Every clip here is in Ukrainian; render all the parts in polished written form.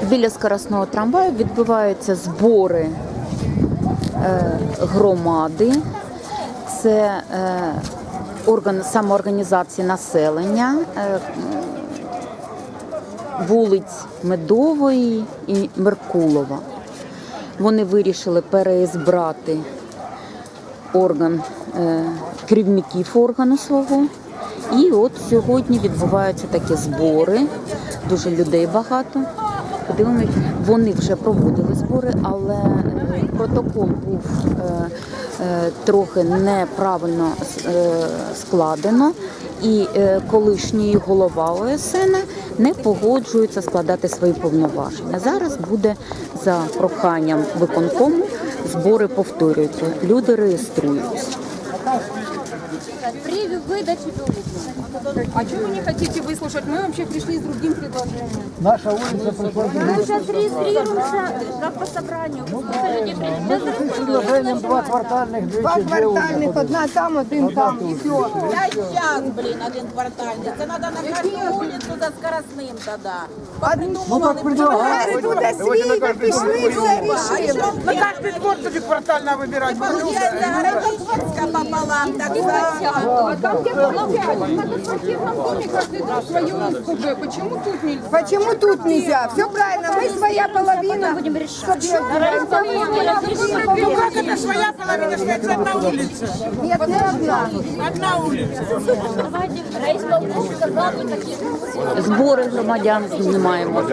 Біля скоростного трамваю відбуваються збори громади. Це самоорганізації населення вулиць Медової і Меркулова. Вони вирішили переізбрати керівників органу свого. І от сьогодні відбуваються такі збори, дуже людей багато. Подивимось, вони вже проводили збори, але протокол був трохи неправильно складено. І колишній голова ОСН не погоджується складати свої повноваження. Зараз буде за проханням виконкому, збори повторюються, люди реєструються. При выдаче бюллетеней. А чего вы не хотите выслушать? Мы вообще пришли с другим предложением. Наша улица предложила. Мы сейчас регистрируемся как по собранию. Предложением два квартальных, Два квартальных, одна там, один там, и все. Сейчас, блин, один квартальный. Это надо на каждую улицу за скоростным тогда. Ну так предлагаю. Буде свій, ви пішли, все рішили. На каждый двор тебе квартально выбирать. Получается, Городоцовска пополам, так А там где получается? На квартирном доме каждый дом свою СПБ. Почему тут нельзя? Почему тут нельзя? Все правильно, мы своя половина. Будем решать. Ну как это своя половина, что это одна улица? Нет, не одна. Одна улица. Давайте райисполком сказал бы такие. Збори громадян знімаємо.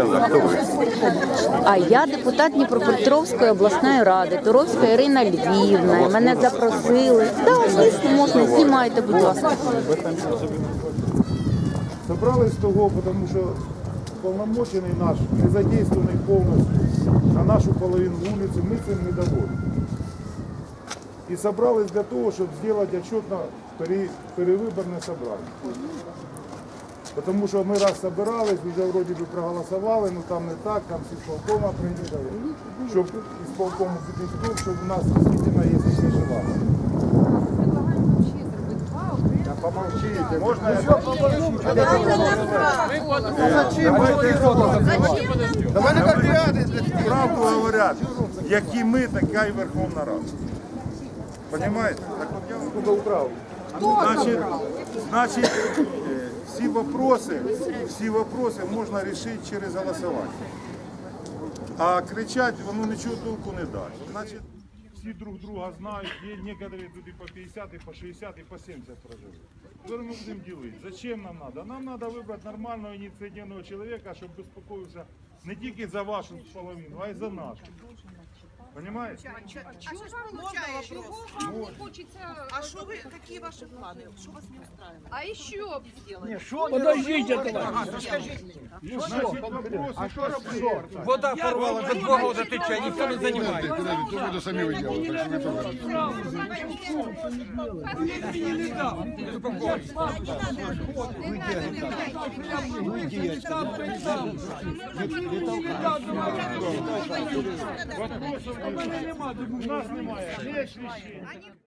А я депутат Дніпропетровської обласної ради, Туровська Ірина Львівна. І мене запросили. Так, звісно, можна, знімайте, будь ласка. Собрались того, потому что полномоченный наш не задействованный полностью на нашу половину улицы, мы этим недовольны. И собрались для того, чтобы сделать отчетно перевыборное собрание. Потому что мы раз собирались, уже вроде бы проголосовали, но там не так, там с исполкома приняли, чтобы исполкому піти, щоб у нас действительно есть еще желание. Помолчите, можно я Давайте правду говорять, які ми, така і Верховна Рада. Понимаете? Так от я вам буду управ. Значит, всі вопроси можна решить через голосування. А кричать, воно нічого толку не дасть. Значить, всі друг друга знають, є некоторые тут і по 50, і по 60, і по 70 прожили. Що ми будемо робити? Зачем нам треба? Нам треба вибрати нормального ініціативного чоловіка, щоб безпокоївся не тільки за вашу половину, а й за нашу. Понимаете? А что вы, какие ваши планы? Что вас не устраивает? А еще Подождите, Значит, вопрос, а что робити? Вода порвала, за 2 года тече, ніхто не займає. У нас немає. Є рішення.